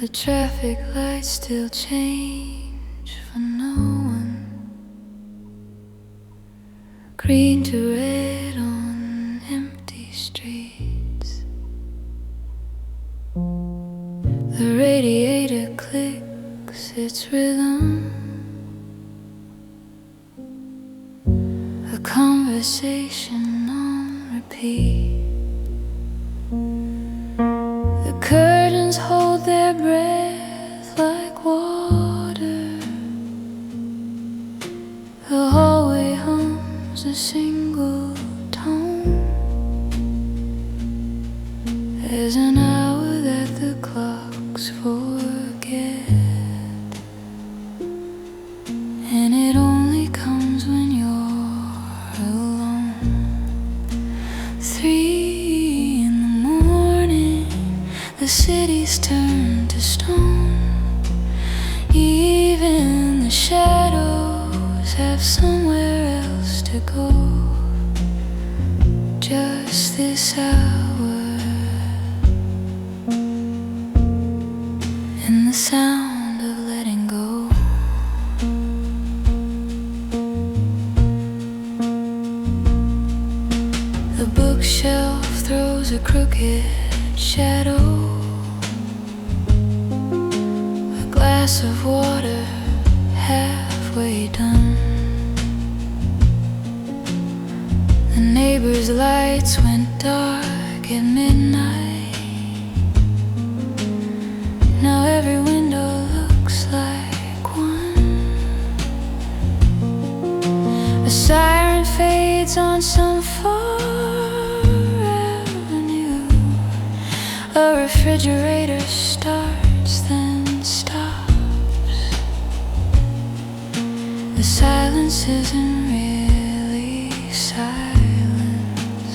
The traffic lights still change for no one. Green to red on empty streets. The radiator clicks its rhythm. A conversation on repeat. The curtains hold their breath like water. The hallway hums a single tone. There's an hour that the clocks forget, and it only comes when you're alone. 3 in the morning, the city's turned to stone. Even the shadows have somewhere else to go. Just this hour, and the sound of letting go. The bookshelf throws a crooked shadow. A glass of water halfway done. The neighbor's lights went dark at midnight. Now every window looks like one. A siren fades on some far avenue. A refrigerator starts, then stops. The silence isn't really silence.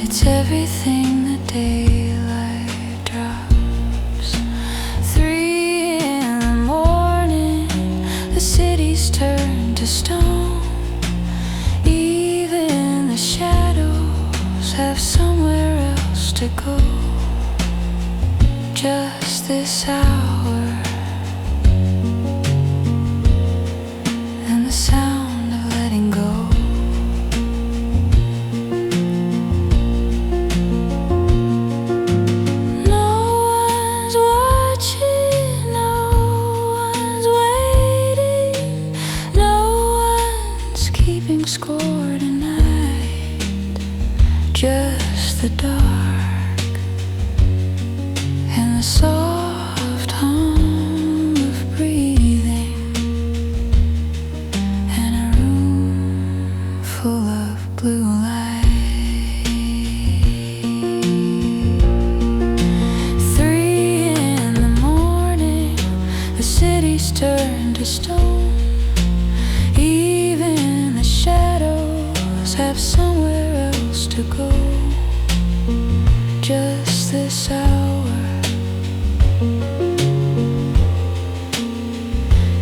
It's everything the daylight drops. 3 in the morning, the city's turned to stone. Even the shadows have somewhere else to go. Just this hour, and the sound of letting go. No one's watching, no one's waiting, no one's keeping score tonight. Just the dark and the soft hum of breathing, and a room full of blue light. 3 in the morning, the city's turned to stone. Even the shadows have somewhere else to go. Just this hour,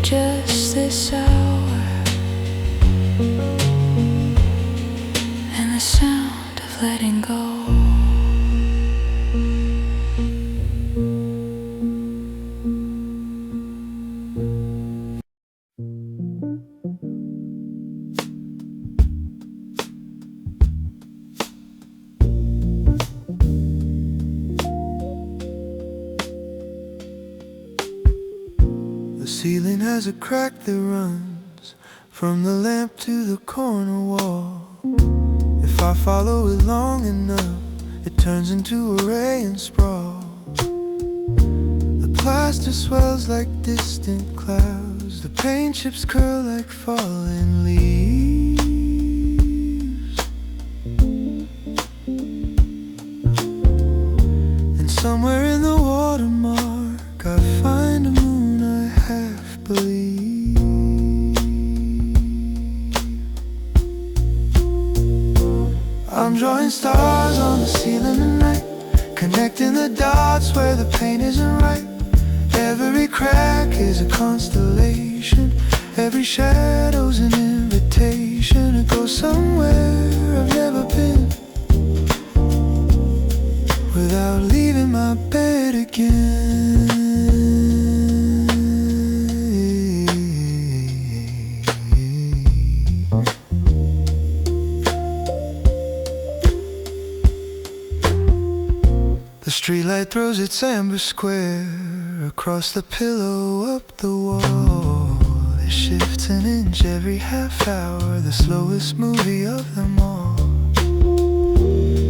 just this hour, and the sound of letting go. The ceiling has a crack that runs from the lamp to the corner wall. If I follow it long enough, it turns into a ray and sprawl. The plaster swells like distant clouds. The paint chips curl like falling leaves. And somewhere in the watermark, I find a moon I half believe. I'm drawing stars on the ceiling tonight, connecting the dots where the paint isn't right. Every crack is a constellation, every shadow's an invitation to go somewhere I've never been, without leaving my bed again. again. The streetlight throws its amber square across the pillow, up the wall. It shifts an inch every half hour, the slowest movie of them all.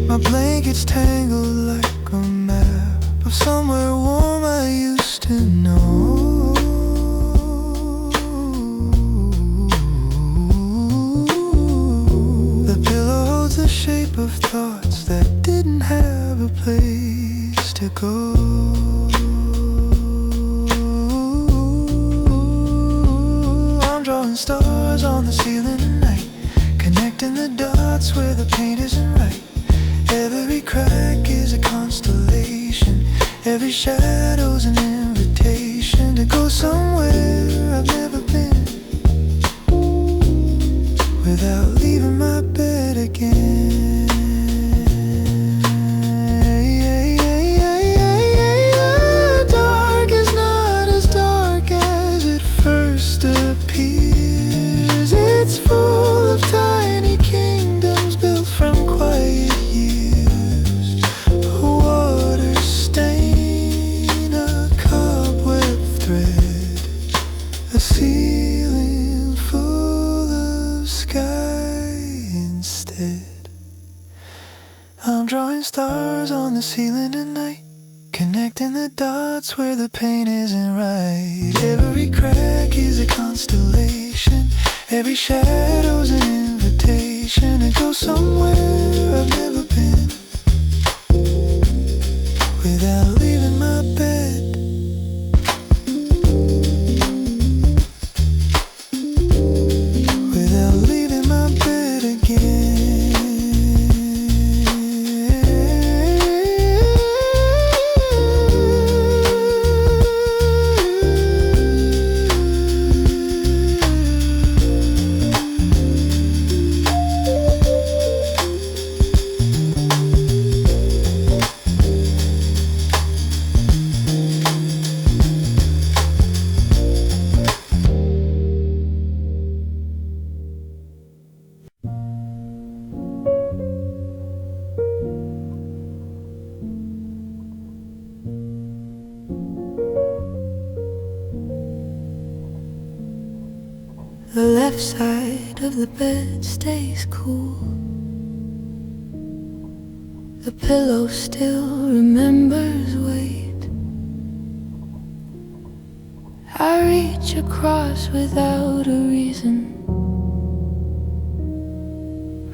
My blankets tangled like a map of somewhere warm I used to know. The pillow holds the shape of thoughts that didn't have a place to go. I'm drawing stars on the ceiling tonight, connecting the dots where the paint isn't right. Every crack is a constellation, every shadow's an invitation to go somewhere I've never been, without leaving my bed again. Dark is not as dark as it first appears. It's full of tiny kingdoms built from quiet years. A water stain, a cobweb thread, a ceiling full of sky instead. I'm drawing stars on the ceiling tonight, connecting the dots where the paint isn't right. Every crack is a constellation, every shadow's an invitation to go somewhere I've never been, without leaving my bed. Without leaving my bed again. The left side of the bed stays cool. The pillow still remembers weight. I reach across without a reason.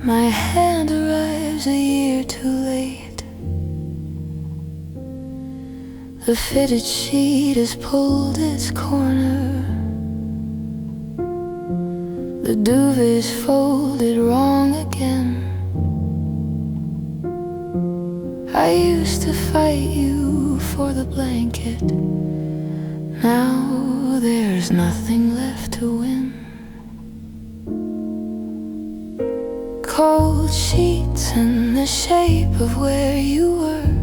My hand arrives a year too late. The fitted sheet has pulled its corner. The duvet's folded wrong again. I used to fight you for the blanket. Now there's nothing left to win. Cold sheets in the shape of where you were.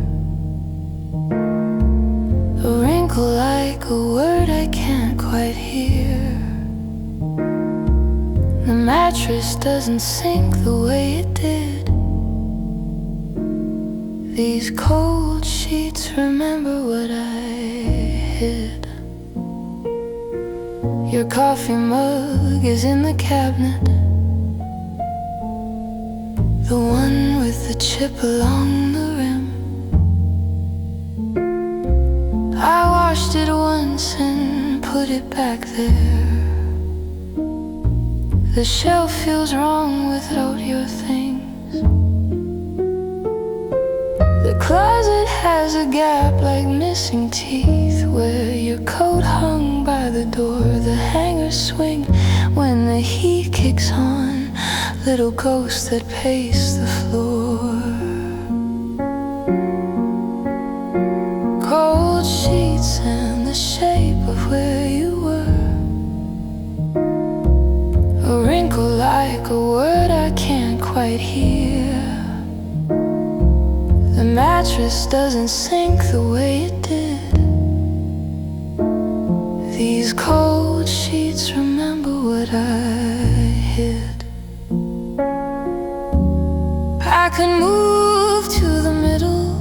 A wrinkle like a word I can't quite hear. The mattress doesn't sink the way it did. These cold sheets remember what I hid. Your coffee mug is in the cabinet, the one with the chip along the rim. I washed it once and put it back there. The shelf feels wrong without your things. The closet has a gap like missing teeth, where your coat hung by the door. The hangers swing when the heat kicks on, little ghosts that pace the floor. Cold sheets in the shape of where you were. A wrinkle like a word I can't quite hear. The mattress doesn't sink the way it did. cold sheets remember what I hid. I could move to the middle,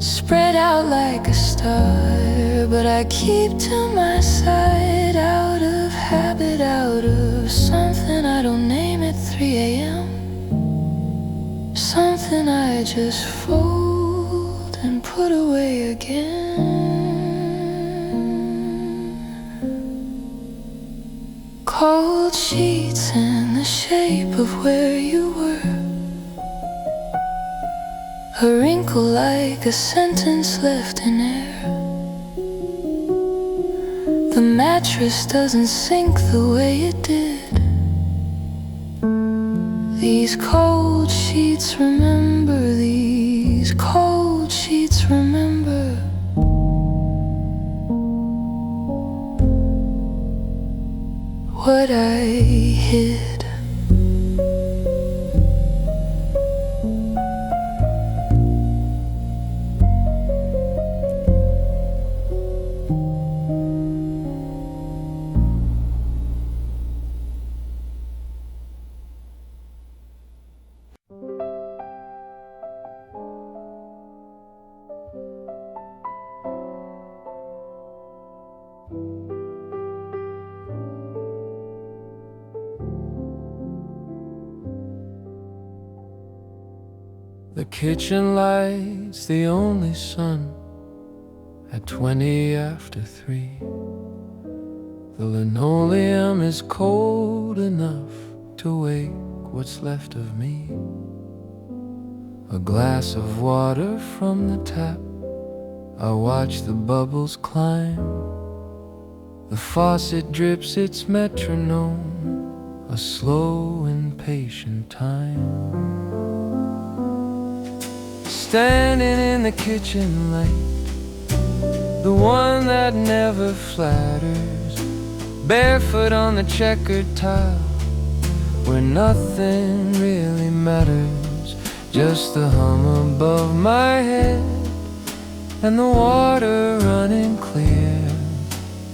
spread out like a star, but I keep to my side, out of habit, out of something I don't name at 3 a.m. Something I just fold and put away again. Cold sheets in the shape of where you were, a wrinkle like a sentence left in air. The mattress doesn't sink the way it did. These cold sheets remember, these cold sheets remember. What I hid. The kitchen light's the only sun at 20 after 3. The linoleum is cold enough to wake what's left of me. A glass of water from the tap, I watch the bubbles climb. The faucet drips its metronome, a slow, impatient time. Standing in the kitchen light, the one that never flatters, barefoot on the checkered tile, where nothing really matters, just the hum above my head and the water running clear.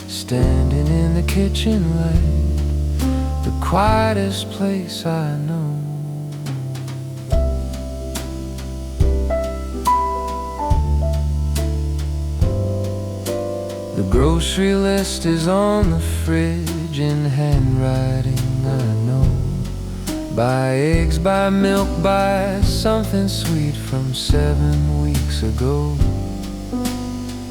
Standing in the kitchen light, the quietest place I know. The grocery list is on the fridge in handwriting I know. Buy eggs, buy milk, buy something sweet from 7 weeks ago.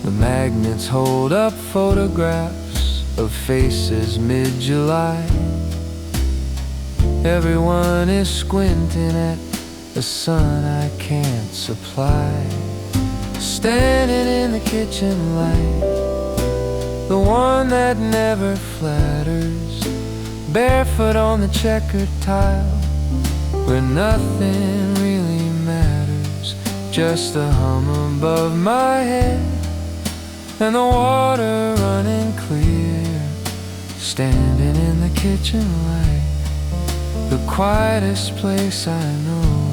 The magnets hold up photographs of faces mid-July. Everyone is squinting at the sun I can't supply. Standing in the kitchen light, the one that never flatters, barefoot on the checkered tile, where nothing really matters, just the hum above my head and the water running clear. Standing in the kitchen light, the quietest place I know.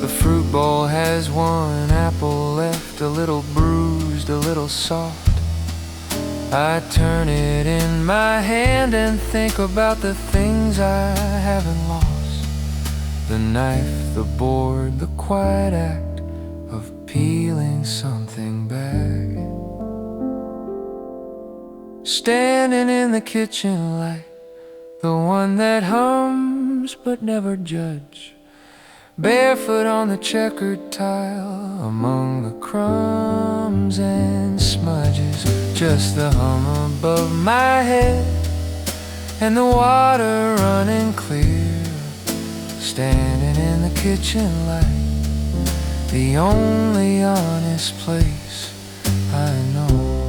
The fruit bowl has one apple left, a little bruised, a little soft. I turn it in my hand and think about the things I haven't lost. The knife, the board, the quiet act of peeling something back. Standing in the kitchen light, the one that hums but never judge, barefoot on the checkered tile, among the crumbs and smudges, just the hum above my head and the water running clear. Standing in the kitchen light, the only honest place I know.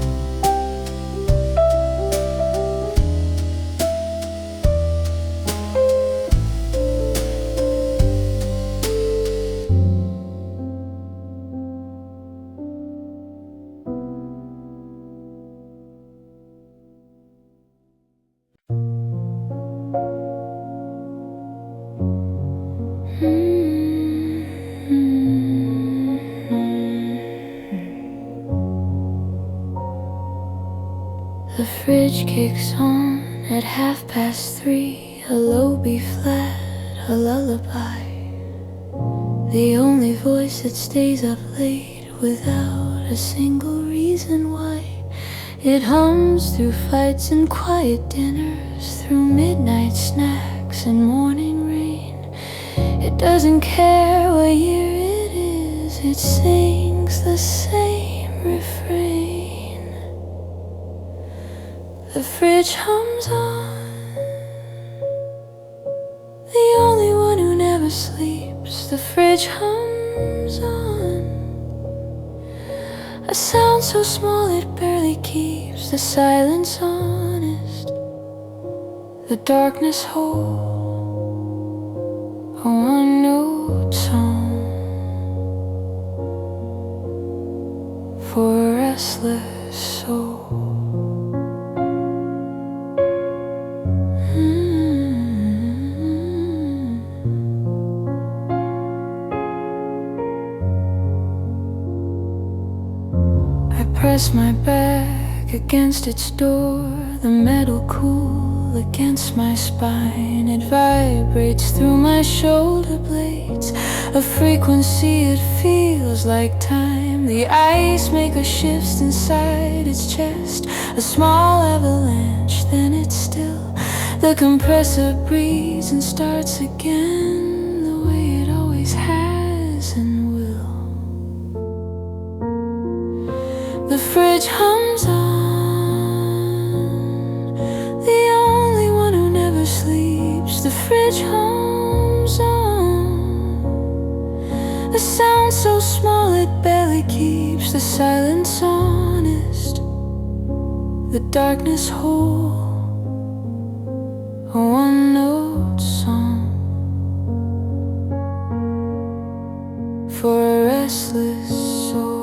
The fridge kicks on at 3:30, a low B flat, a lullaby. The only voice that stays up late without a single reason why. It hums through fights and quiet dinners, through midnight snacks and morning rain. It doesn't care what year it is, it sings the same refrain. The fridge hums on, the only one who never sleeps. The fridge hums on, a sound so small it barely keeps the silence honest, the darkness whole, a one-note song for a restless soul. Press my back against its door, the metal cool against my spine. It vibrates through my shoulder blades, a frequency it feels like time. The ice maker shifts inside its chest, a small avalanche, then it's still. The compressor breathes and starts again, the way it always has and will. The fridge hums on, the only one who never sleeps. The fridge hums on, a sound so small it barely keeps the silence honest, the darkness whole, a one-note song for a restless soul.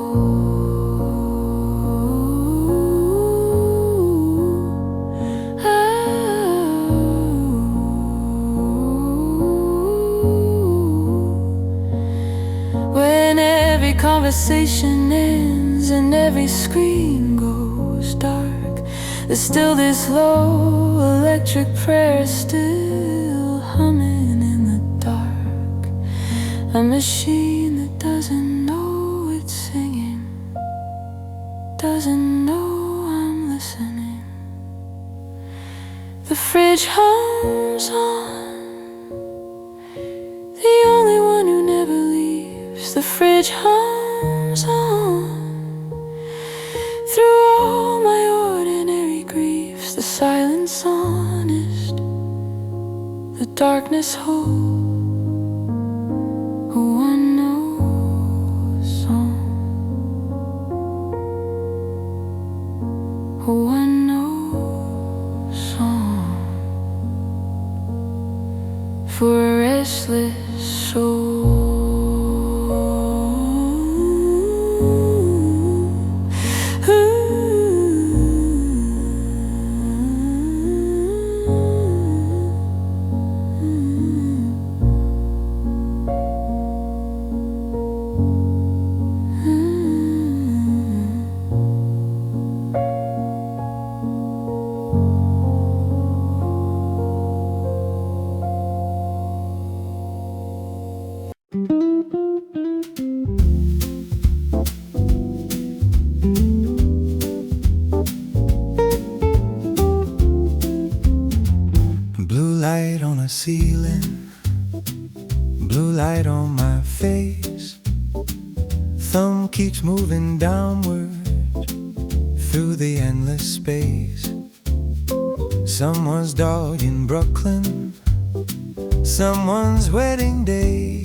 Conversation ends and every screen goes dark. There's still this low electric prayer still humming in the dark. A machine that doesn't know it's singing, doesn't know I'm listening. The fridge hums on, the only one who never leaves. The fridge hums on, through all my ordinary griefs, the silence honest, the darkness whole, a one-note song, a one-note song for a restless soul. Ceiling, blue light on my face. Thumb keeps moving downward through the endless space. Someone's dog in Brooklyn, someone's wedding day,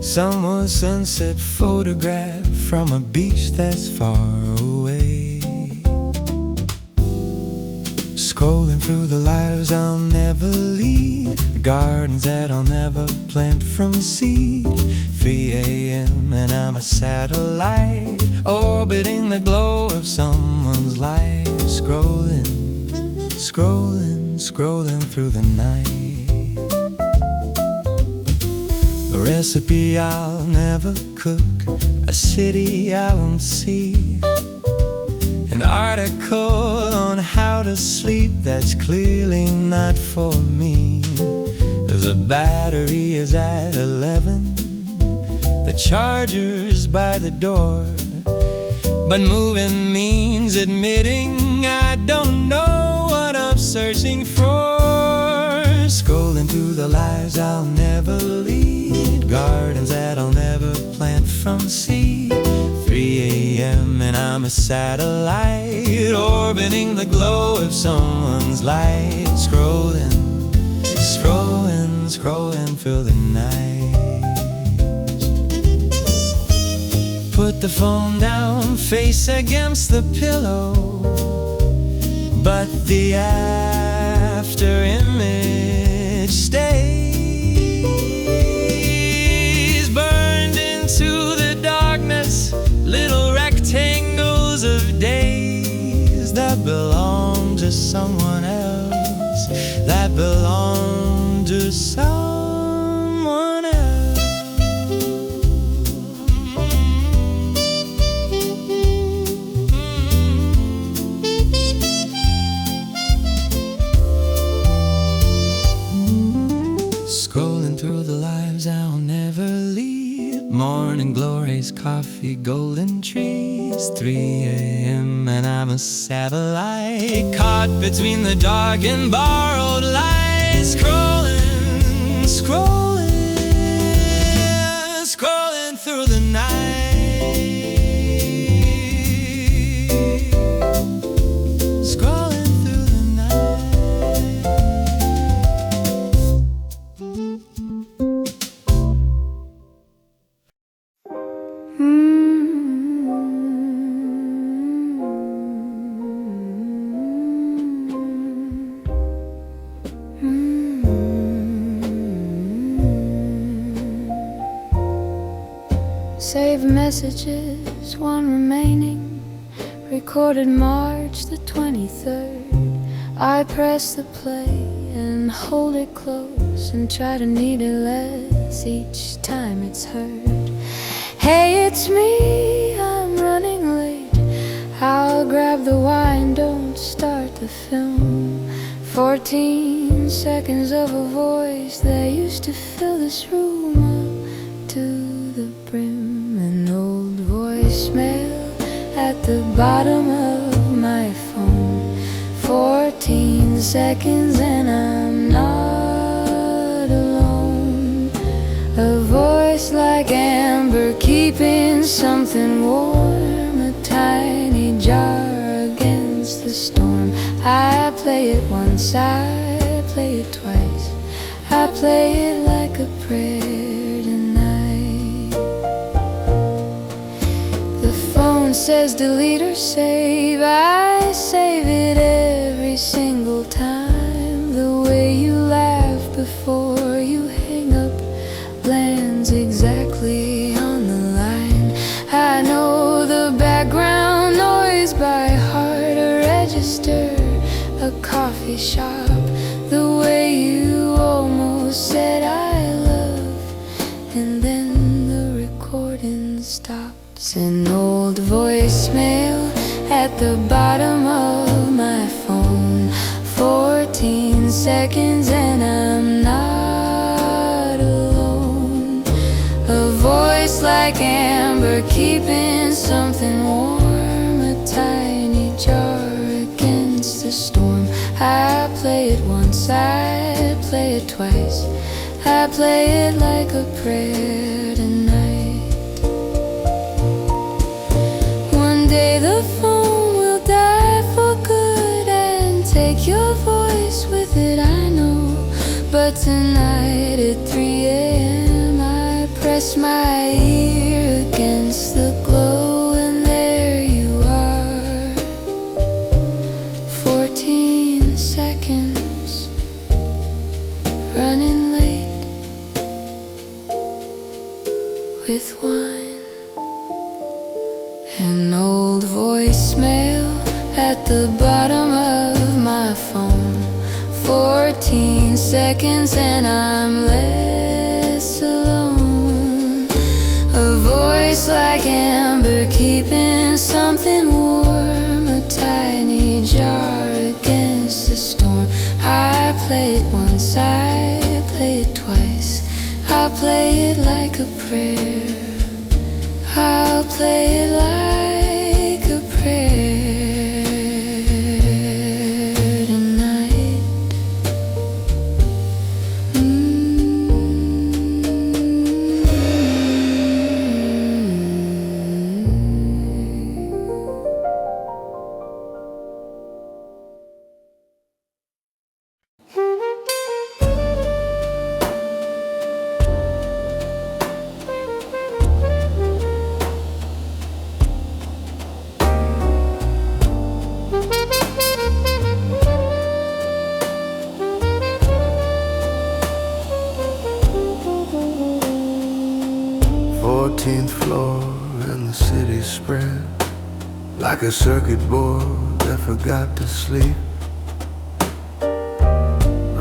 someone's sunset photograph from a beach that's far away. Scrolling through the lives I'll never lead, the gardens that I'll never plant from seed. 3 a.m. and I'm a satellite orbiting the glow of someone's life. Scrolling, scrolling, scrolling through the night. A recipe I'll never cook, a city I won't see, an article about a sleep that's clearly not for me. The battery is at 11, the charger's by the door, but moving means admitting I don't know what I'm searching for. Scrolling through the lives I'll never lead, gardens that I'll never plant from seed. 3 a.m. and I'm a satellite orbiting the glow of someone's light. Scrolling, scrolling, scrolling through the night. Put the phone down, face against the pillow, but the after image stays burned into the darkness. Little rectangles of days that belong to someone else, that belong to someone else. Scrolling through the lives I'll never lead, morning glories, coffee, golden trees. 3 a.m. and I'm a satellite caught between the dark and borrowed lights. Scrolling, scrolling, scrolling through the night. Scrolling through the night. Save messages, one remaining, recorded March the 23rd. I press the play and hold it close and try to need it less each time it's heard. Hey, it's me, I'm running late. I'll grab the wine, don't start the film. 14 seconds of a voice that used to fill this room up to the brim. An old voicemail at the bottom of my phone. 14 seconds and I'm not alone. A voice like amber keeping something warm, a tiny jar against the storm. I play it once, I play it twice, I play it like a prayer tonight. The phone says delete or save, I save it every single time. The way you laugh before you hang up lands exactly on the line. I know the background noise by heart, a register, a coffee shop, the way you almost said I love, and then the recording stops. An old voicemail at the bottom of my phone. 14 seconds and I'm not alone. A voice like amber keeping something warm, a tiny jar against the storm. I play it once, I play it twice, I play it like a prayer tonight. One day the phone will die for good and take your voice with it, I know. But tonight at 3 a.m. I press my ear against the glow and there you are. 14 seconds, running late with wine. An old voicemail at the bottom of my phone. 14 seconds and I'm less alone. A voice like amber keeping something warm, a tiny jar again. play it like a prayer. I'll play it like a prayer tonight. Floor and the city spread like a circuit board that forgot to sleep.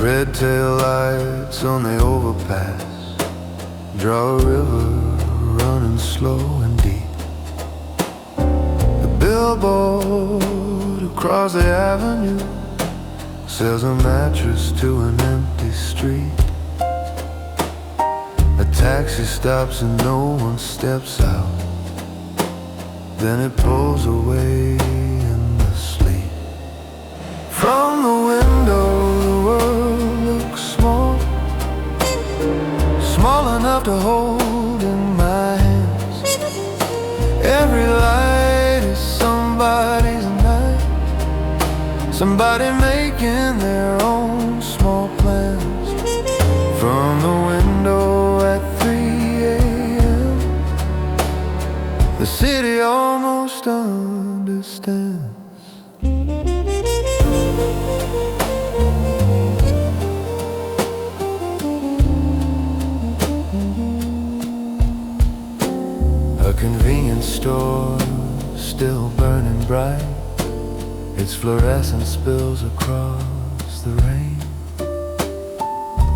Red tail lights on the overpass draw a river running slow and deep. The billboard across the avenue sells a mattress to an empty street. A taxi stops and no one steps out. Then it pulls away in the sleep. From the window the world looks small, small enough to hold in my hands. Every light is somebody's night, somebody making their own small plans. From the window at 3 a.m. the city almost understands. A convenience store still burning bright, its fluorescence spills across the rain.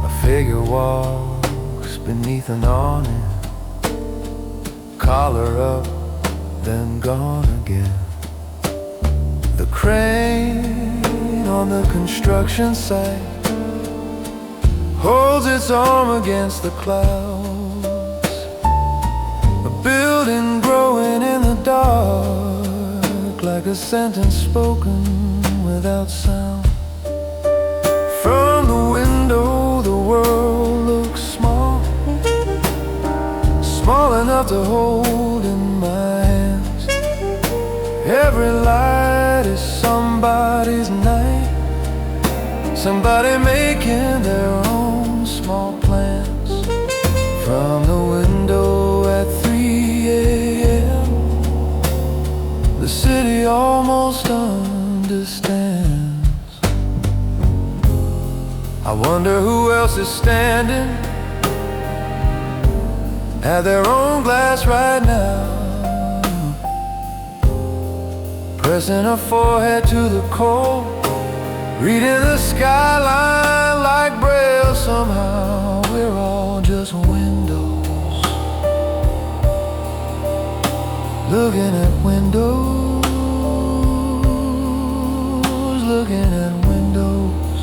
A figure walks beneath an awning, collar up, then gone again. The crane on the construction site holds its arm against the clouds. A building growing in the dark, like a sentence spoken without sound. From the window the world looks small, small enough to hold in my hands. Every light is somebody's night, somebody making their own small plans. From the window at 3 a.m. the city almost understands. I wonder who else is standing at their own glass right now, pressing her forehead to the cold, reading the skyline like braille. Somehow we're all just windows, looking at windows, looking at windows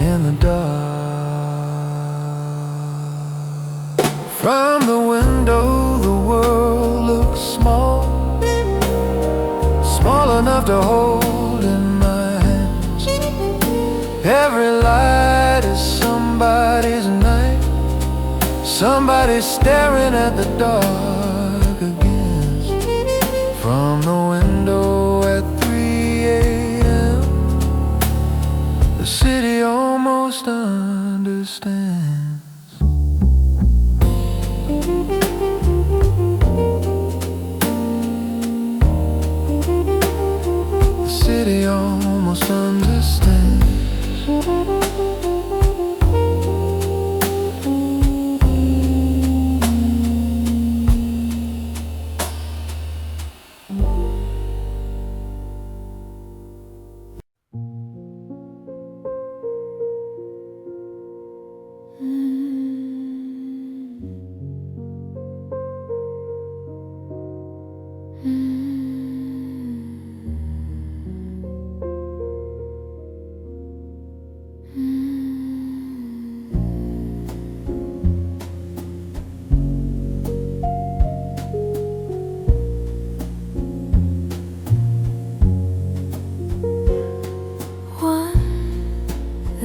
in the dark. From the window the world looks small, small enough to hold in my hands. Every light is somebody's night, somebody staring at the dark again. From the window at 3 a.m. the city almost understands. City almost understands.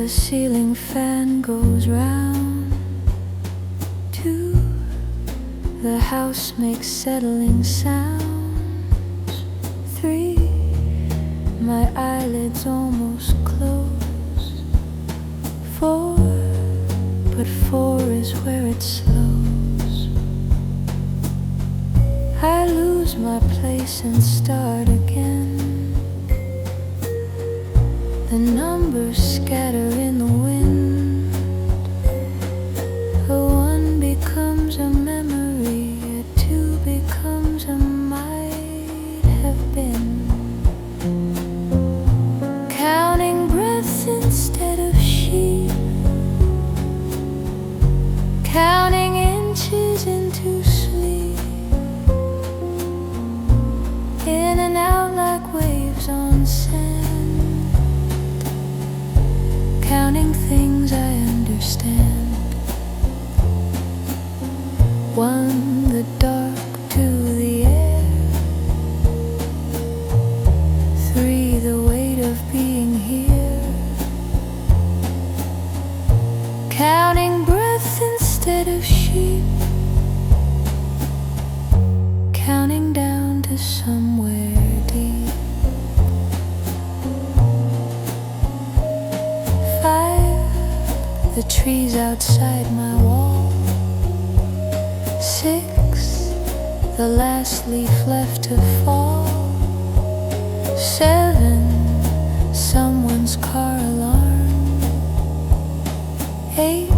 ceiling fan goes round. 2, the house makes settling sounds. 3, my eyelids almost close. 4, but 4 is where it slows. I lose my place and start again. The numbers scatter in the wind. A 1 becomes a memory, a 2 becomes a might have been. Counting breaths instead of sheep, counting inches into sleep, in and out like waves on sand, counting things I understand. 1, the dark to the air. 3, the weight of being here. Counting breath instead of sheep, counting down to somewhere deep. 5, the trees outside my wall. 6, the last leaf left to fall. 7, someone's car alarm. 8,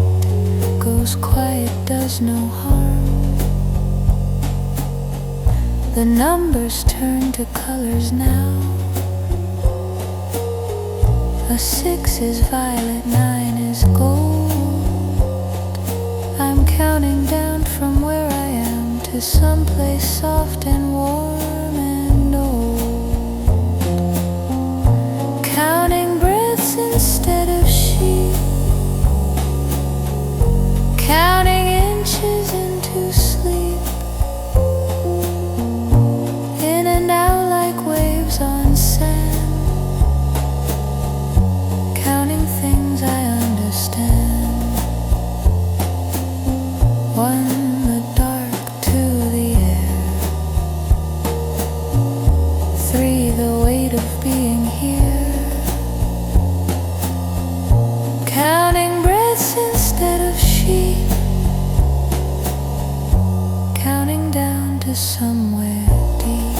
goes quiet, does no harm. The numbers turn to colors now. A 6 is violet, 9 is gold. I'm counting down from where I am to someplace soft and warm and old. Counting breaths instead of sheep, counting inches into sleep, in and out like waves on sand, counting things I understand. 1, the dark to the air. 3, the weight of being here. Counting breaths instead of sheep, counting down to somewhere deep.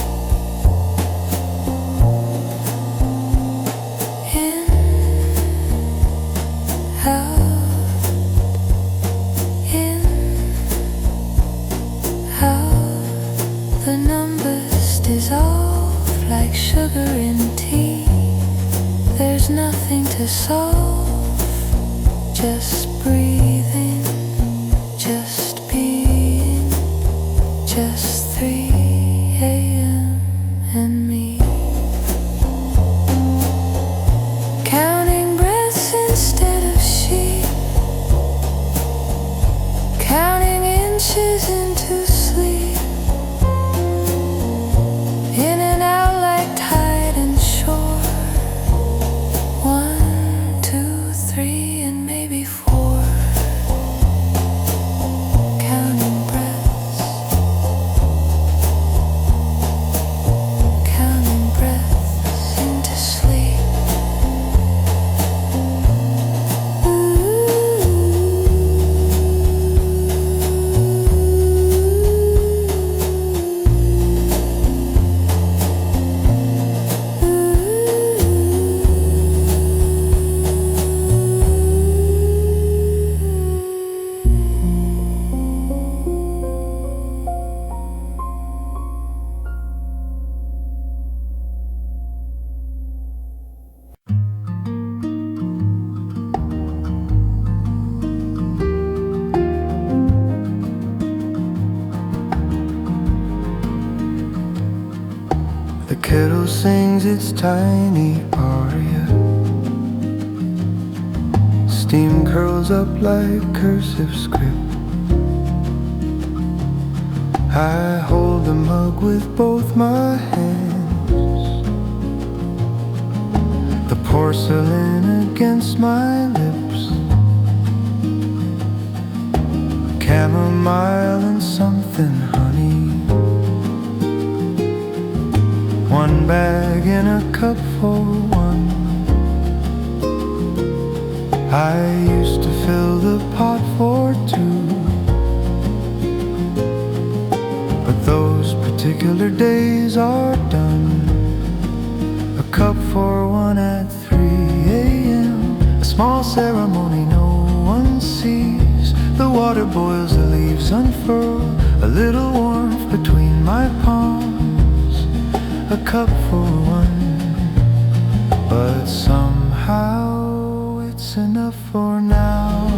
In, out, in, out. The numbers dissolve like sugar in tea. There's nothing to solve, just breathing, just being, just 3 a.m. and me. Counting breaths instead of sheep, counting inches into sleep, in and out like tide and shore. 1, 2, 3, and maybe 4. Counting breaths, counting breaths into sleep. The kettle sings its tiny aria. Steam curls up like cursive script. I hold the mug with both my hands. The porcelain again against my lips, chamomile and something honey. One bag in a cup for one. I used to fill the pot for two, but those particular days are done. A cup for one at 3 a.m. A small ceremony no one sees. The water boils, the leaves unfurl. A little warmth between my palms. A cup for one, but somehow it's enough for now.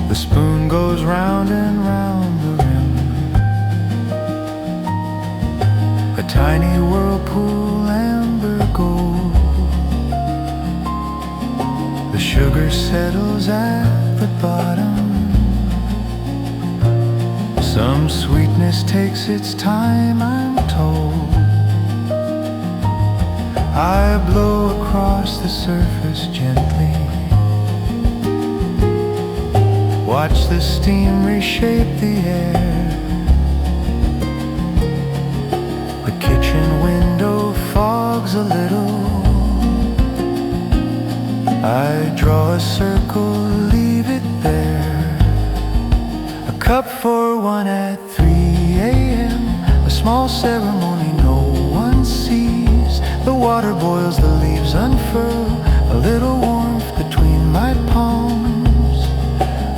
The spoon goes round and round the rim. A tiny whirlpool, amber gold. The sugar settles at the bottom. Some sweetness takes its time, I'm told. I blow across the surface gently. Watch the steam reshape the air. The kitchen window fogs a little. I draw a circle, leave it there. A cup for one at 3 a.m. A small ceremony no one sees. The water boils, the leaves unfurl. A little warmth between my palms.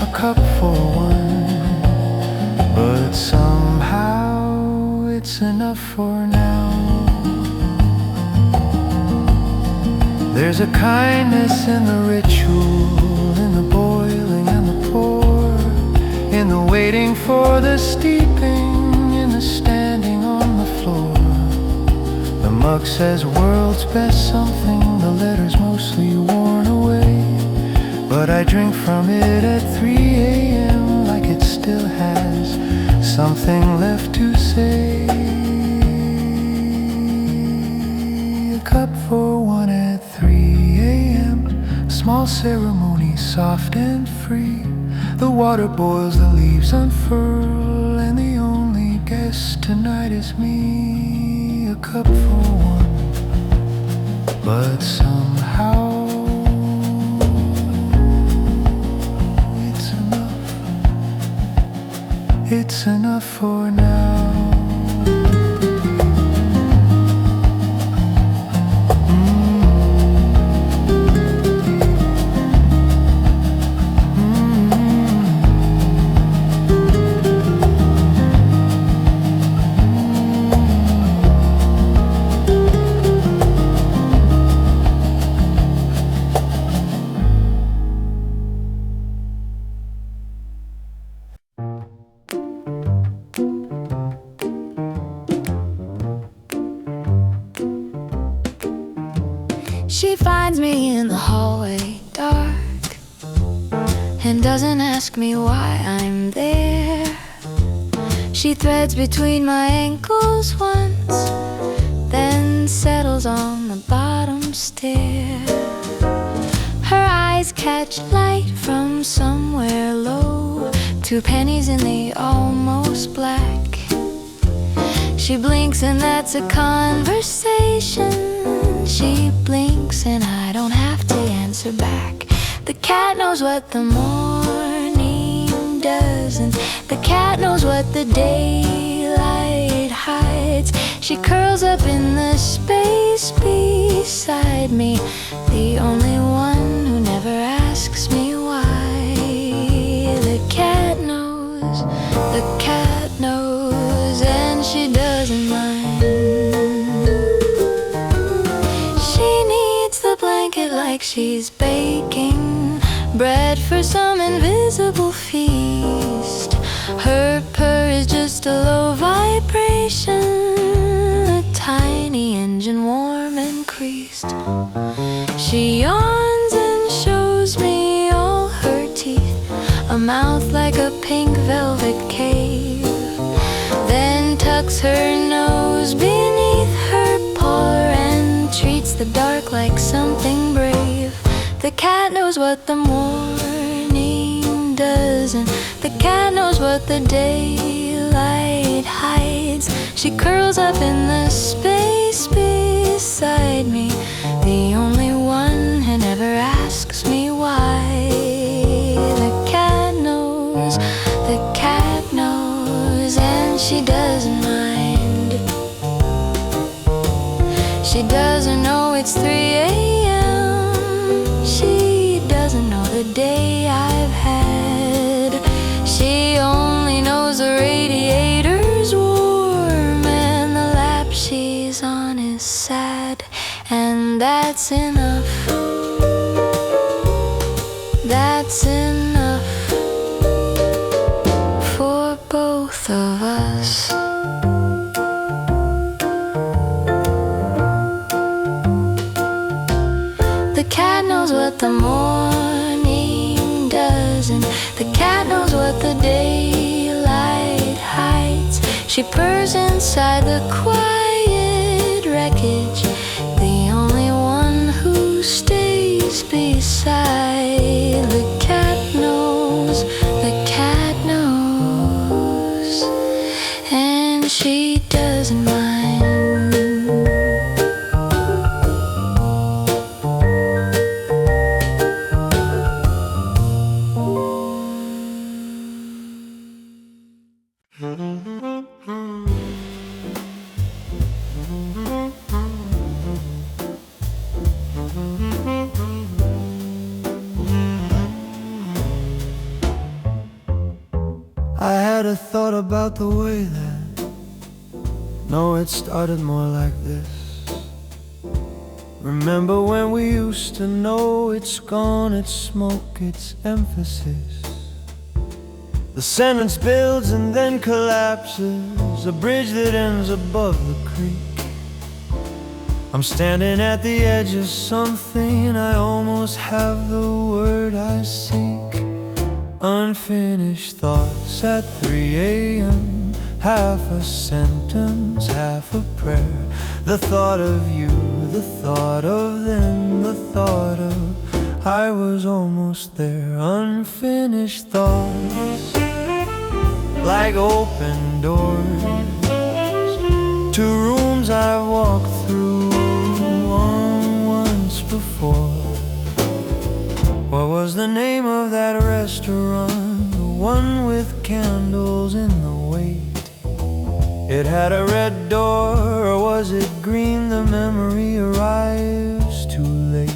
A cup for one, but somehow it's enough for now. There's a kindness in the ritual, in the boiling and the pour, in the waiting for the steeping, in the standing on the floor. The mug says world's best something, the letter's mostly worn away, but I drink from it at 3 a.m. like it still has something left to say. A cup for one at 3 a.m. A small ceremony, soft and free. The water boils, the leaves unfurl, and the only guest tonight is me. A cup for one, but somehow it's enough for now. She finds me in the hallway, dark, and doesn't ask me why I'm there. She threads between my ankles once, then settles on the bottom stair. Her eyes catch light from somewhere low, 2 pennies in the almost black. She blinks and that's a conversation. She blinks and I don't have to answer back. The cat knows what the morning does, and the cat knows what the daylight hides. She curls up in the space beside me, the only one who never asks me why. The cat knows, and she doesn't mind. She needs the blanket like she's baking bread for some invisible feast. Her purr is just a low vibration, a tiny engine warm and creased. She yawns and shows me all her teeth, a mouth like a pink velvet cave, then tucks her nose beneath her paw the dark like something brave. The cat knows what the morning does, and the cat knows what the daylight hides. She curls up in the space beside me, the only one who never asks me why. The cat knows, and she doesn't mind. She doesn't know it's 3 a.m. She doesn't know the day I've had. She only knows the radiator's warm and the lap she's on is sad. And that's enough. That's enough for both of us. The cat knows what the morning does, and the cat knows what the daylight hides. She purrs inside the quiet wreckage, the only one who stays beside. The cat knows, and she doesn't mind. I had a thought about the way that, no, it started more like this. Remember when we used to know it's gone, it's smoke, it's emphasis. The sentence builds and then collapses, a bridge that ends above the creek. I'm standing at the edge of something, I almost have the word I seek. Unfinished thoughts at 3 a.m. Half a sentence, half a prayer. The thought of you, the thought of them, the thought of I was almost there. Unfinished thoughts, like open doors, to rooms I've walked through once before. What was the name of that restaurant? The one with candles in the wait. It had a red door, or was it green? The memory arrives too late.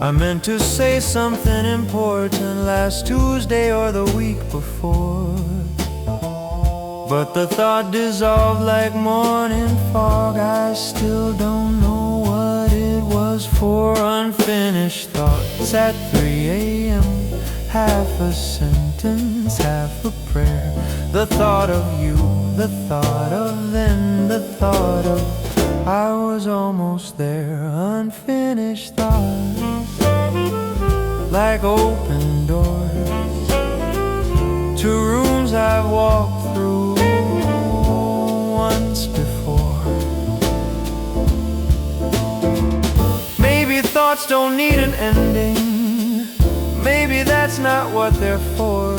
I meant to say something important last Tuesday or the week before, but the thought dissolved like morning fog. I still don't know what it was for. Unfinished thoughts at 3 a.m. Half a sentence, half a prayer. The thought of you, the thought of them, the thought of I was almost there. Unfinished thoughts, like open doors, to rooms I've walked through once before. Maybe thoughts don't need an ending. Maybe that's not what they're for.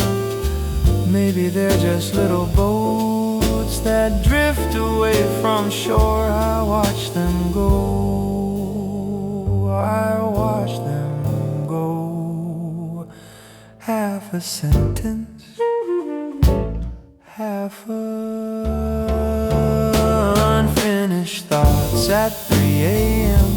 Maybe they're just little boats that drift away from shore. I watch them go, I watch them go. Half a sentence, half a unfinished thoughts at 3 a.m.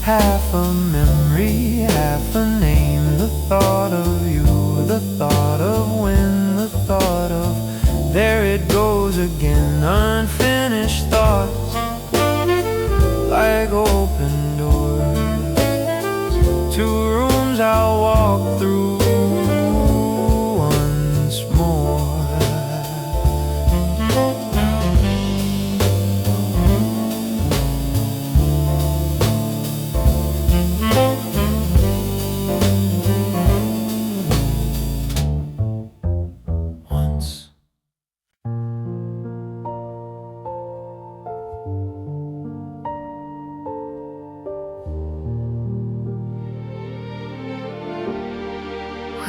Half a memory, half a name. The thought of you, the thought of when, the thought of there it goes again. Unfinished thoughts, like open doors, to rooms I'll walk through once more.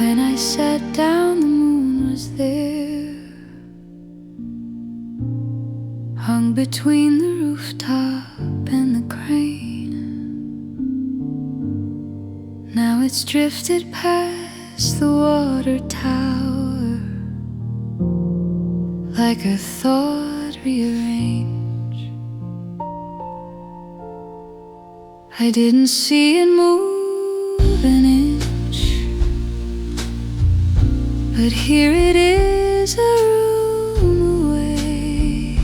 When I sat down, the moon was there, hung between the rooftop and the crane. Now it's drifted past the water tower, like a thought rearranged. I didn't see it move an inch, but here it is, a room away.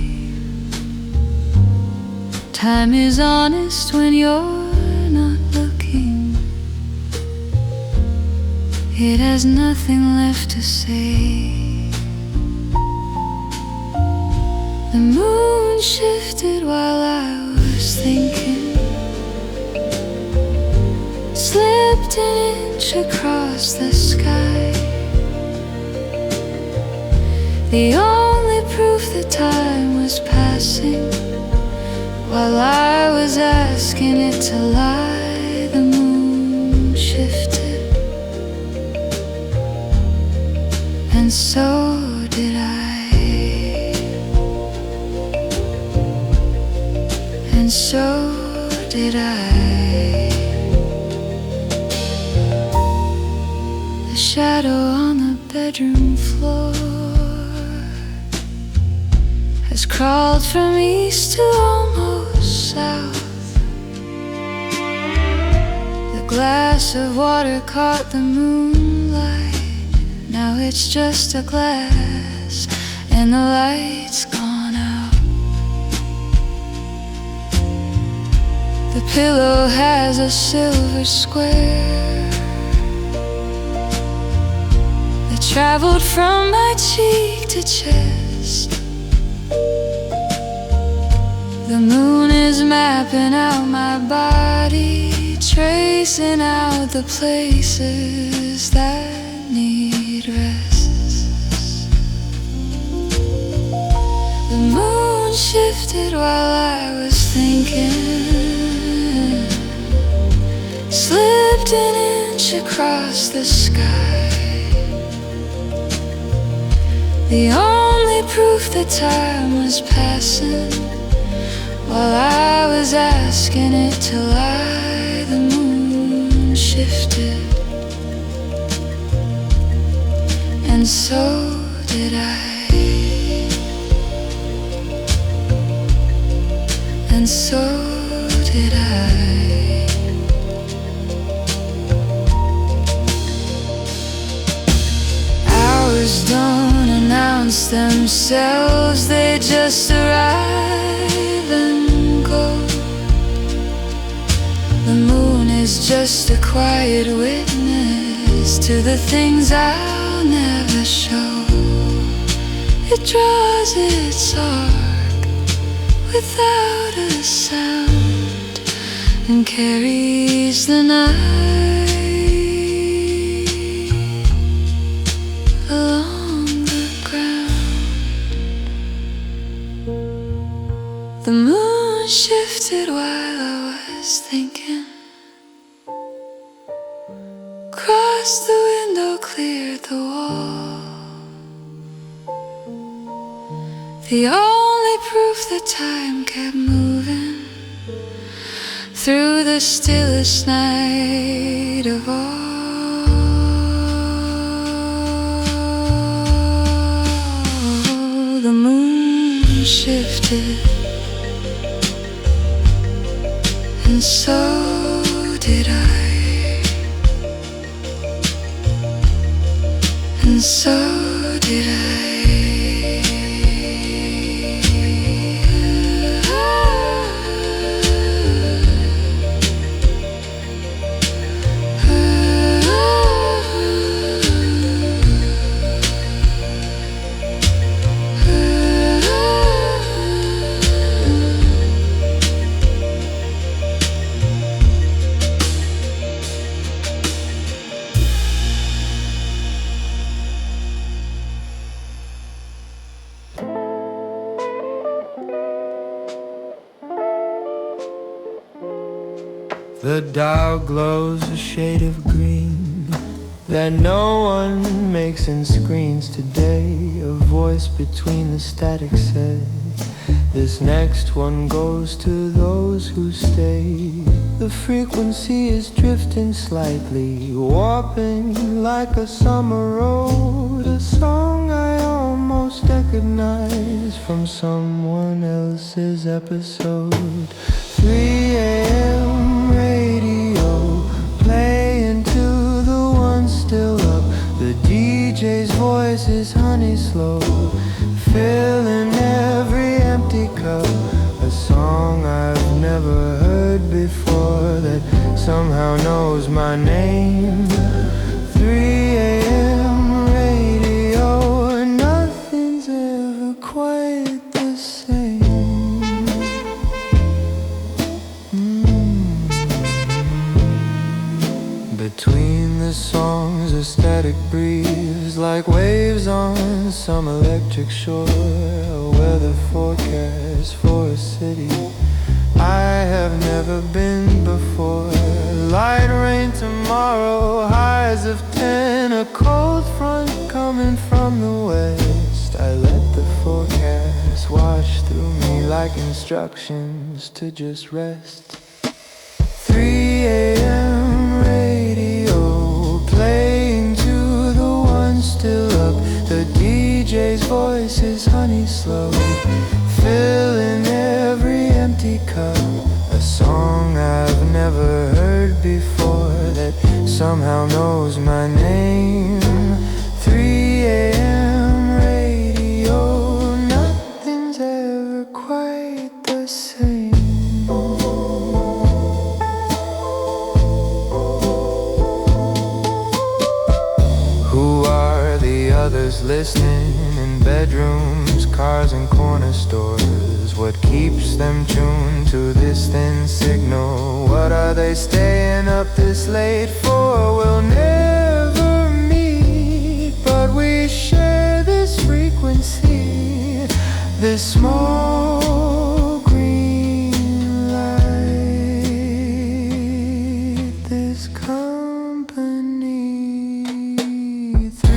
Time is honest when you're not looking. It has nothing left to say. The moon shifted while I was thinking, slipped an inch across the sky. The only proof that time was passing, while I was asking it to lie, the moon shifted, and so did I. And so did I. The shadow on the bedroom floor has crawled from east to almost south. The glass of water caught the moonlight. Now it's just a glass, and the light's gone out. The pillow has a silver square that traveled from my cheek to chest. The moon is mapping out my body, tracing out the places that need rest. The moon shifted while I was thinking, slipped an inch across the sky. The only proof that time was passing, while I was asking it to lie, the moon shifted, and so did I. And so did I. Hours don't announce themselves, they just arrive and go. The moon is just a quiet witness to the things I'll never show. It draws its arc without a sound and carries the night along the ground. The moon shifted while I was thinking, crossed the window, cleared the wall. The only proof that time kept moving through the stillest night of all. The moon shifted, and so did I. And so did I. The dial glows a shade of green that no one makes in screens today. A voice between the static said, this next one goes to those who stay. The frequency is drifting slightly, warping like a summer road. A song I almost recognize from someone else's episode. 3 a.m. radio, playing to the one still up. The DJ's voice is honey slow, filling every empty cup. A song I've never heard before that somehow knows my name. 3 a.m. radio, nothing's ever quite the same. Between the songs, a static breeze like waves on some electric shore. A weather forecast for a city I have never been before. Light rain tomorrow, highs of 10. A cold front coming from the west. I let the forecast wash through me like instructions to just rest. 3 a.m. radio, playing to the one still up. The DJ's voice is honey slow, filling every empty cup. A song I've never heard before that somehow knows my name. 3 a.m. radio, nothing's ever quite the same. Who are the others listening in bedrooms, cars and corner stores? What keeps them tuned to this thin signal? What are they staying up this late for? We'll never meet, but we share this frequency, this small green light, this company. 3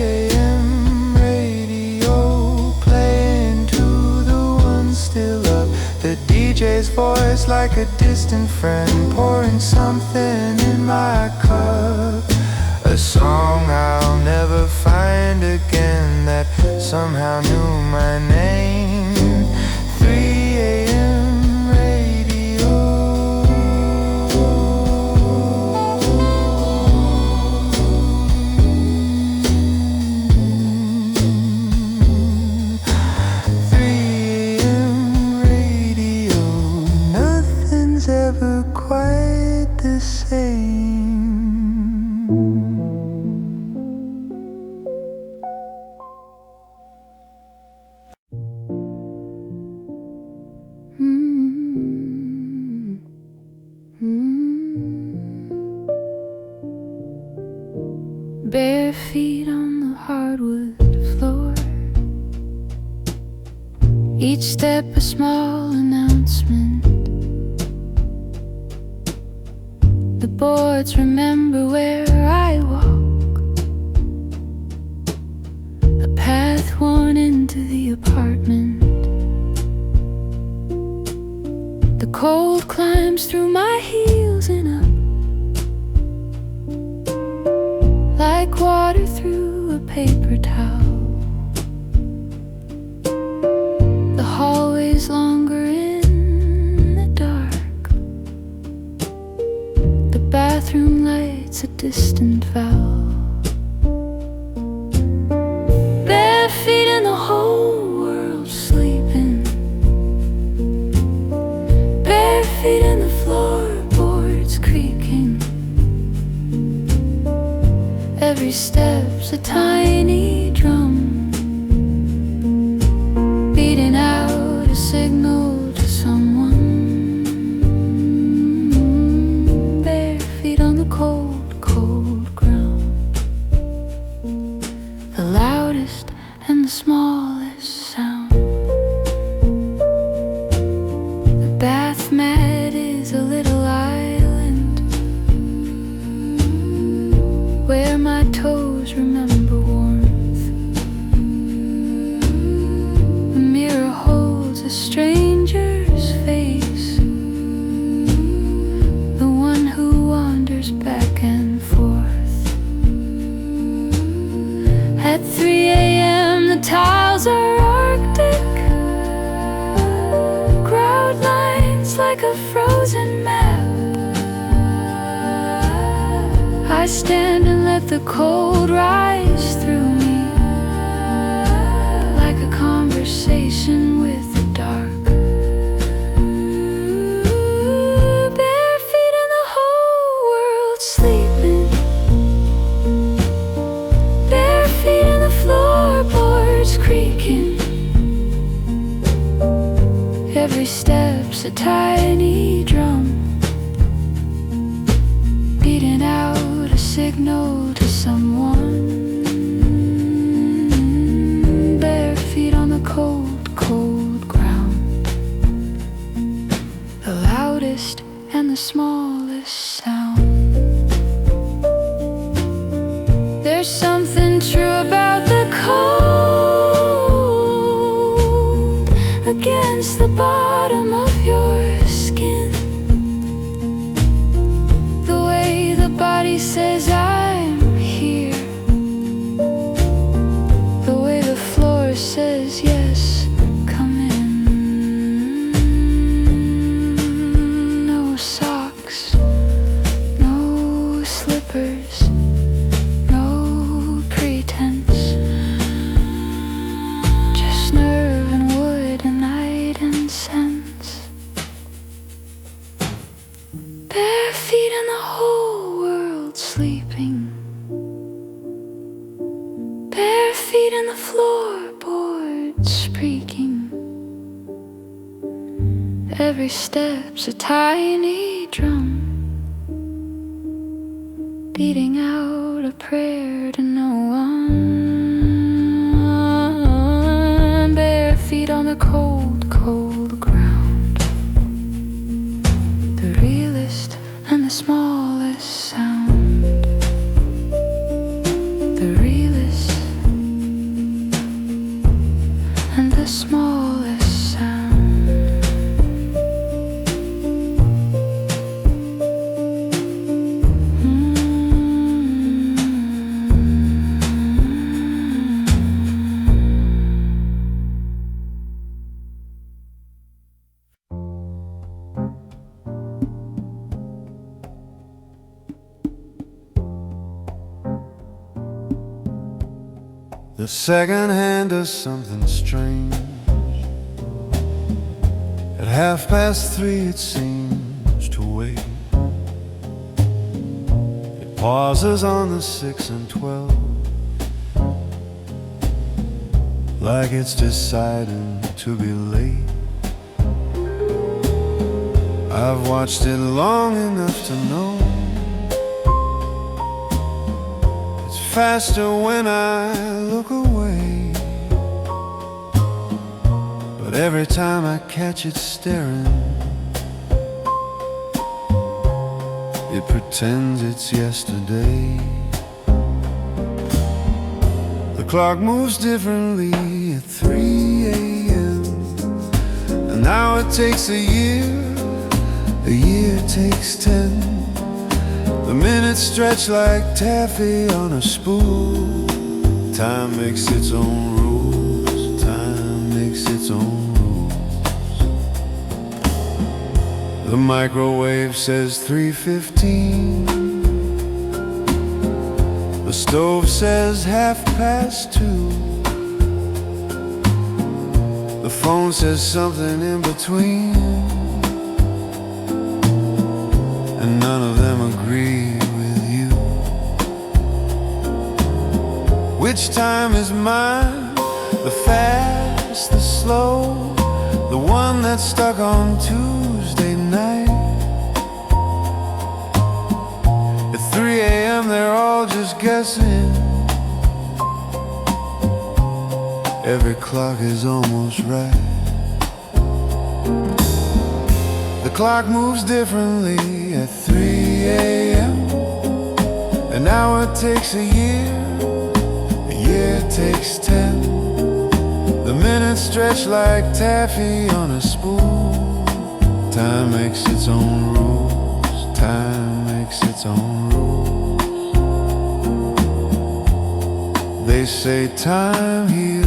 a.m. radio, playing to the one still up. The DJ's voice like a distant friend, pouring something in my cup. A song I'll never find again that somehow knew my name. 3 a.m. radio. 3 a.m. radio, nothing's ever quite the same. Bare feet on the hardwood floor, each step a small announcement. The boards remember where I walk, a path worn into the apartment. The cold climbs through my heels and up, like water through a paper towel. The hallway's longer in the dark, the bathroom light's a distant vow. Bare feet and the whole world sleeping, bare feet and the floorboards creaking. Every step's a tiny drum, beating out a signal to someone. Bare feet on the cold, cold ground, the loudest and the smallest sound. The bath mat is a little island where my stranger's face, the one who wanders back and forth. At 3 a.m. the tiles are arctic, crowd lines like a frozen map. I stand and let the cold rise through me, like a conversation with the dark. Bare feet and the whole world sleeping, bare feet and the floorboards creaking. Every step's a tiny drum, beating out a signal to someone. Bare feet on the cold, cold ground, the loudest and the smallest sound. There's something true about the cold against the bottom of your skin. The way the body says I'm here, the way the floor says yes, come in. No socks, no slippers, no pretense, just nerve and wood and night incense. Bare feet and the whole world sleeping, bare feet and the floorboards creaking. Every step's a tiny drum, beating out a prayer to no one. Bare feet on the cold, cold ground, the realest and the smallest sound, the realest and the smallest sound. The second hand does something strange. At 3:30 it seems to wait. It pauses on the 6 and 12, like it's deciding to be late. I've watched it long enough to know it's faster when I look away. But every time I catch it staring, it pretends it's yesterday. The clock moves differently at 3 a.m. And now it takes a year takes 10. The minutes stretch like taffy on a spool. Time makes its own rules, time makes its own rules. The microwave says 3:15. The stove says 2:30. The phone says something in between, and none of them agree with you. Which time is mine? The fast, the slow, the one that's stuck on Tuesday night? At 3 a.m. they're all just guessing. Every clock is almost right. The clock moves differently at 3 a.m. An hour takes a year takes 10. The minutes stretch like taffy on a spool. Time makes its own rules. Time makes its own rules. They say time heals,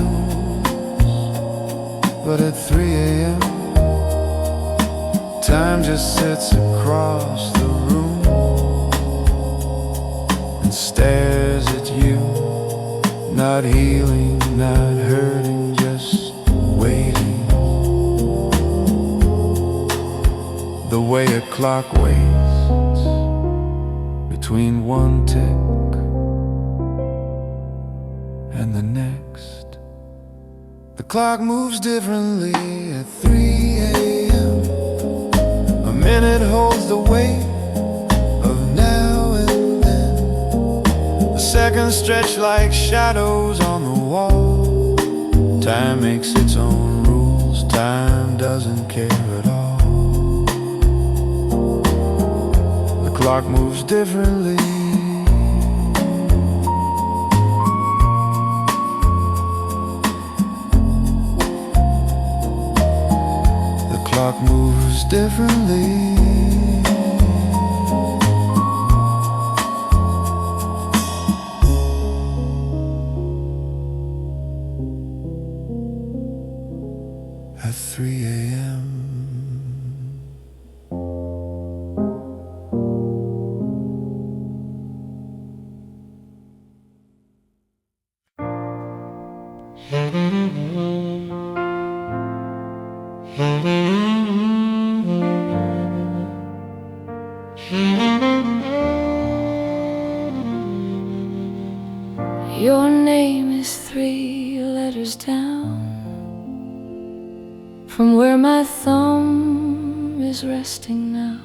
but at 3 a.m. time just sits across the room and stares at you. Not healing, not hurting, just waiting. The way a clock waits between one tick and the next. The clock moves differently at 3 a.m. A minute holds the weight of now and then. The seconds stretch like shadows on the wall. Time makes its own rules. Time doesn't care at all. The clock moves differently. The clock moves differently. At 3 a.m. Your name is 3 letters down from where my thumb is resting now.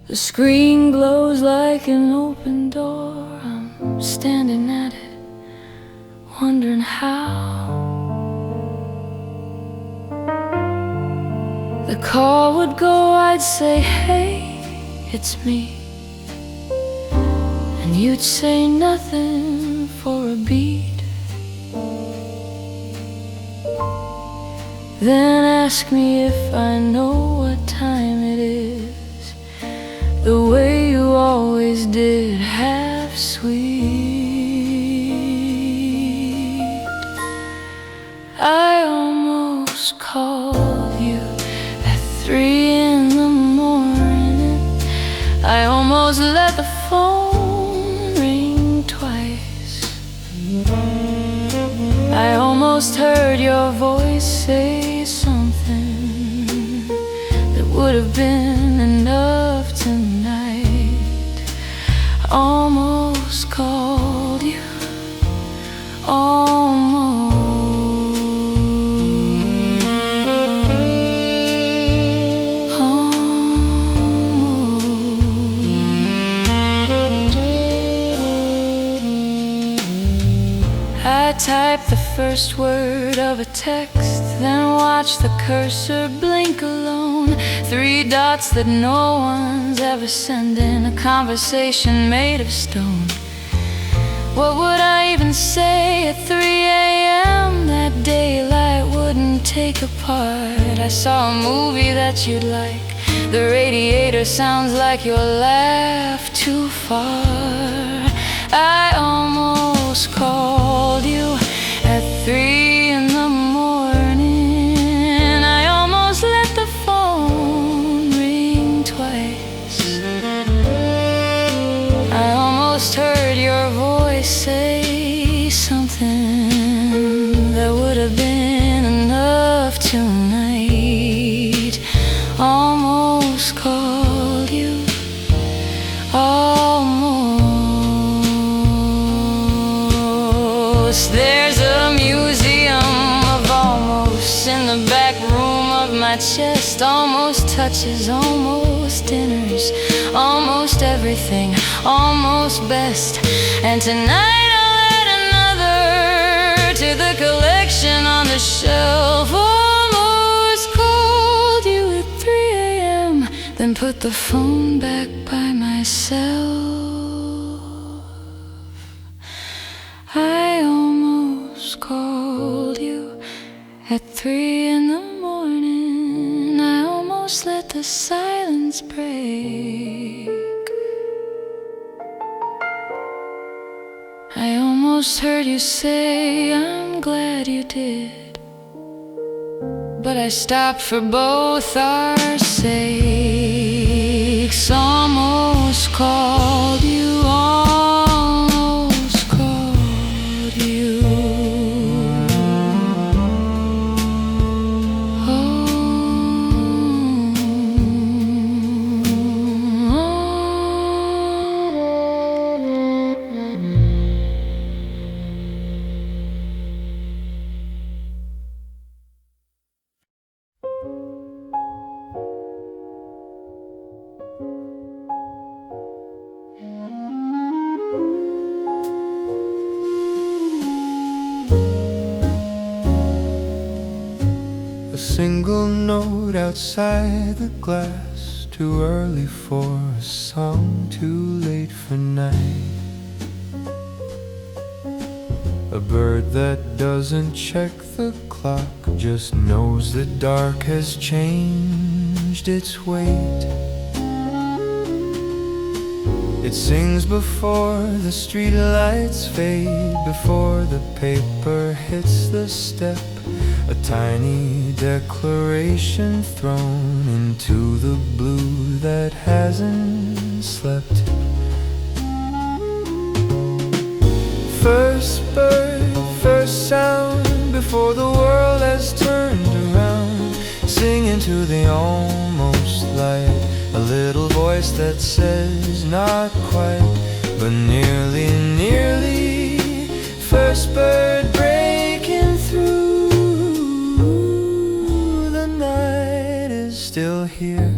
The screen glows like an open door. I'm standing at it, wondering how the call would go. I'd say, hey, it's me. And you'd say nothing for a beat. Then ask me if I know what time it is, the way you always did, half sweet. I almost called you at 3 in the morning. I almost let the phone ring twice. I almost heard your voice say something that would have been enough tonight. I almost called you, almost. I typed the first word of a text, then watched the cursor blink alone. 3 dots that no one's ever sending, a conversation made of stone. What would I even say at 3 a.m.? That daylight wouldn't take apart. I saw a movie that you'd like. The radiator sounds like your laugh too far. I almost called you at 3 in the morning. I almost let the phone ring twice. I almost heard your voice say something that would have been enough tonight. Almost called you, almost. There's a museum of almost in the back room of my chest. Almost touches, almost dinners, almost everything, almost best. And tonight I'll add another to the collection on the shelf. Almost called you at 3 a.m., then put the phone back by myself. I At 3 in the morning, I almost let the silence break. I almost heard you say, I'm glad you did. But I stopped for both our sakes. Almost called you, almost called you. A single note outside the glass, too early for a song, too late for night. A bird that doesn't check the clock, just knows the dark has changed its weight. It sings before the street lights fade, before the paper hits the step. A tiny declaration thrown into the blue that hasn't slept. First bird, first sound, before the world has turned around. Singing to the almost light, a little voice that says not quite, but nearly, nearly. First bird breaking through. Still here,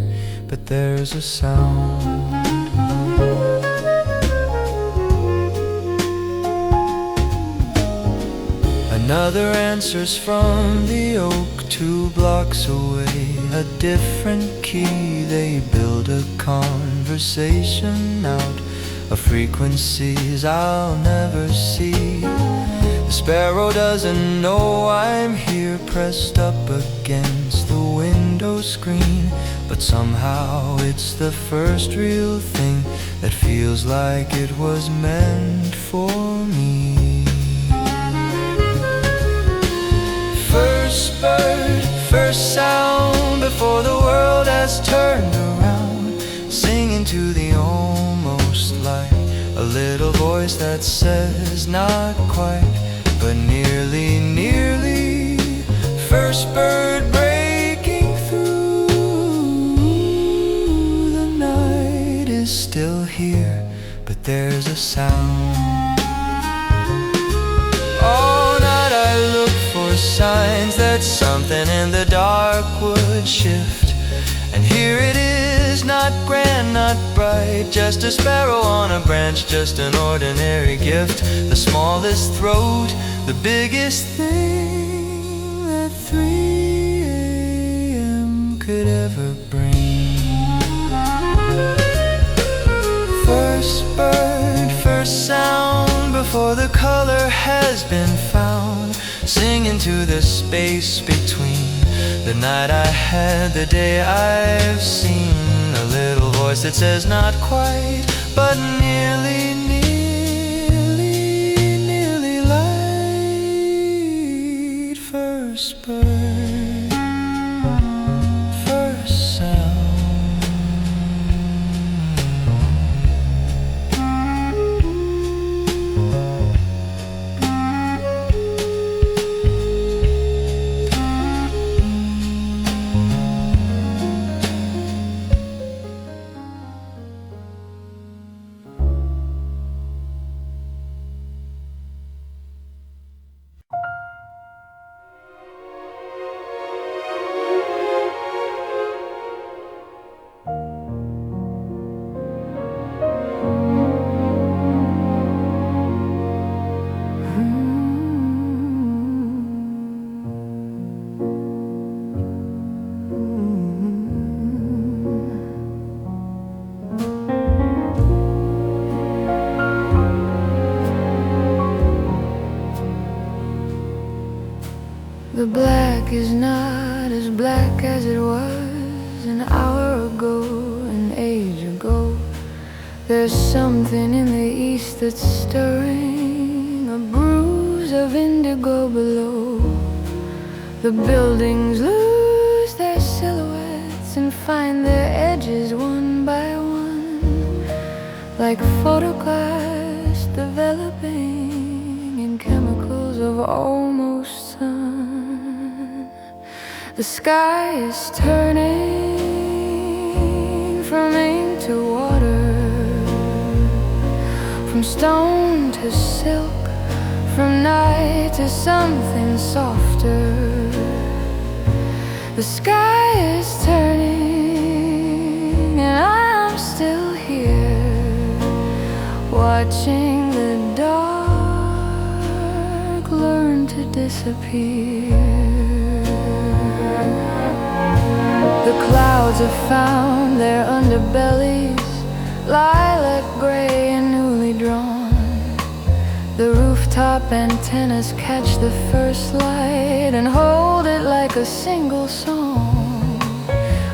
but there's a sound. Another answers from the oak 2 blocks away. A different key, they build a conversation out of frequencies I'll never see. The sparrow doesn't know I'm here, pressed up against the window screen, but somehow it's the first real thing that feels like it was meant for me. First bird, first sound, before the world has turned around. Singing to the almost light, a little voice that says not quite, but nearly, nearly. First bird breaking through. The night is still here, but there's a sound. All night I look for signs that something in the dark would shift. And here it is, not grand, not bright, just a sparrow on a branch, just an ordinary gift. The smallest throat, the biggest thing that 3 a.m. could ever bring. First bird, first sound, before the color has been found. Singing to the space between the night I had, the day I've seen. A little voice that says not quite, but nearly, nearly, nearly light. First bird, first sound. black is not as black as it was an hour ago, an age ago. There's something in the east that's stirring, a bruise of indigo below. The buildings lose their silhouettes and find their edges one by one, like photographs developing in chemicals of almost sun. The sky is turning from ink to water, from stone to silk, from night to something softer. The sky is turning and I'm still here, watching the dark learn to disappear. The clouds have found their underbellies, lilac gray and newly drawn. The rooftop antennas catch the first light and hold it like a single song.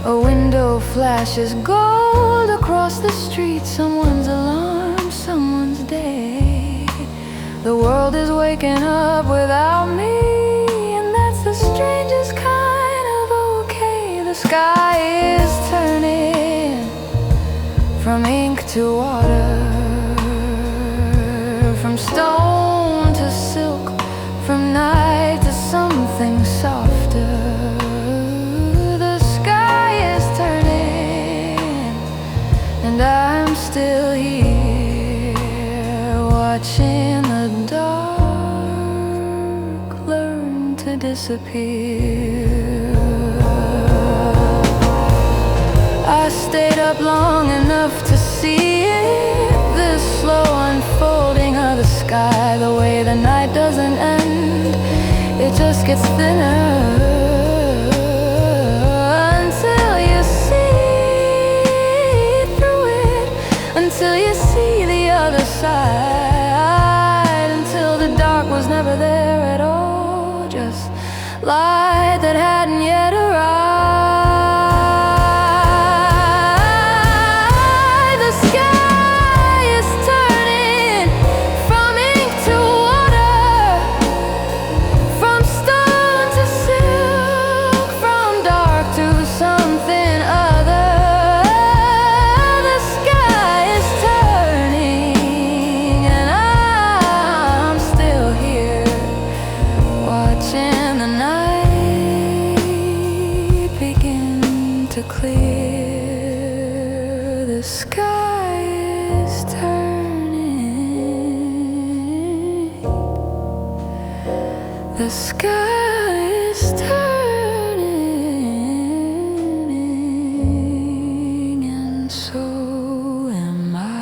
A window flashes gold across the street, someone's alarm, someone's day. The world is waking up without me, and that's the strangest kind of okay. The sky is turning from ink to water, from stone to silk, from night to something softer. The sky is turning and I'm still here, watching the dark learn to disappear. I stayed up long enough to see it, this slow unfolding of the sky. The way the night doesn't end, it just gets thinner, until you see through it, until you see the other side, until the dark was never there at all, just light that hadn't yet arrived. To clear, the sky is turning, the sky is turning, and so am I.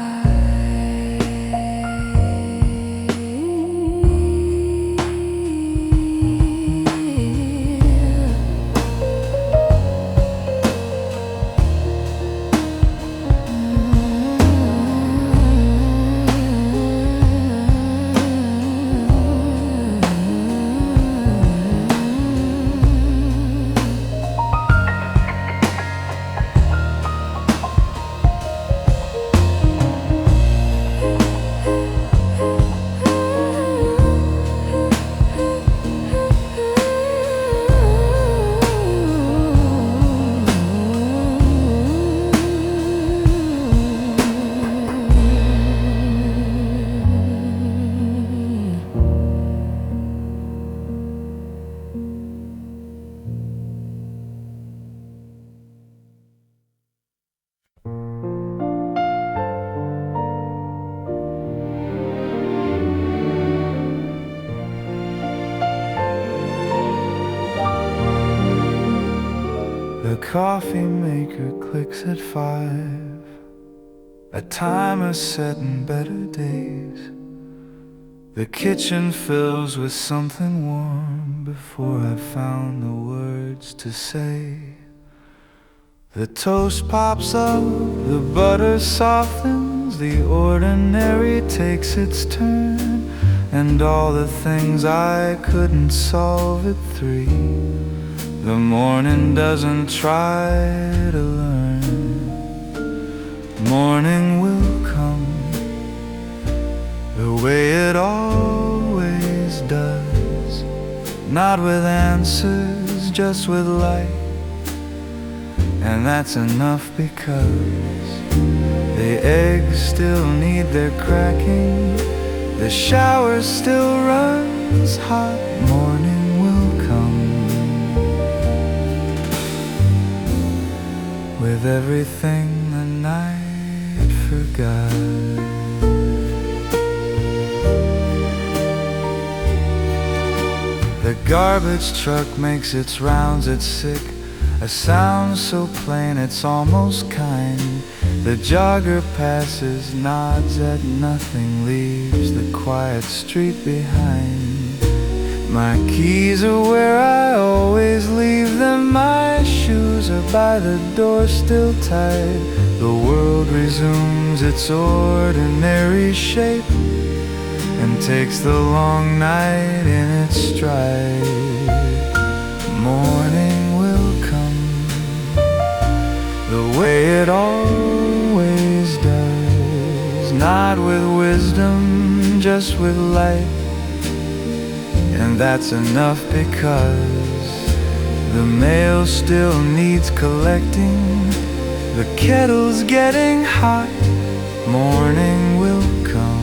The coffee maker clicks at 5, a timer set in better days. The kitchen fills with something warm before I found the words to say. The toast pops up, the butter softens, the ordinary takes its turn, and all the things I couldn't solve at 3 The morning doesn't try to learn. Morning will come the way it always does, not with answers, just with light. And that's enough because the eggs still need their cracking, the shower still runs hot. Morning will come with everything the night forgot. The garbage truck makes its rounds, it's sick, a sound so plain it's almost kind. The jogger passes, nods at nothing, leaves the quiet street behind. My keys are where I always leave them, my shoes are by the door still tied. The world resumes its ordinary shape and takes the long night in its stride. Morning will come the way it always does, not with wisdom, just with light. And that's enough because the mail still needs collecting, the kettle's getting hot. Morning will come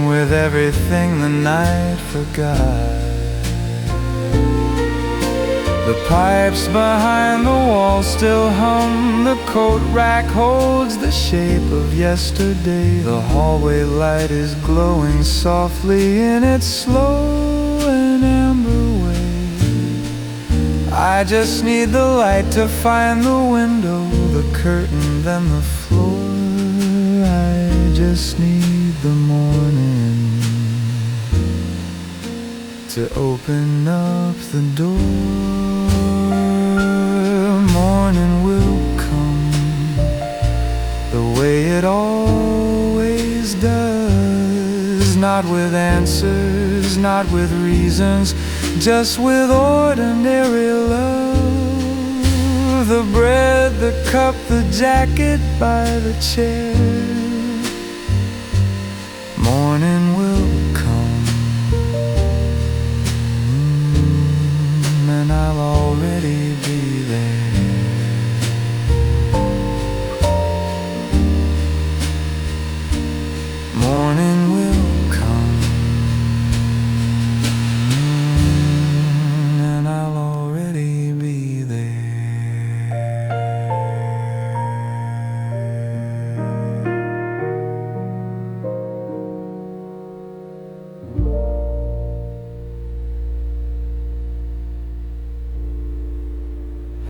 with everything the night forgot. The pipes behind the wall still hum, the coat rack holds the shape of yesterday. The hallway light is glowing softly in its slow and amber way. I just need the light to find the window, the curtain, then the floor. I just need the morning to open up the door. Morning will come the way it always does, not with answers, not with reasons, just with ordinary love. The bread, the cup, the jacket by the chair.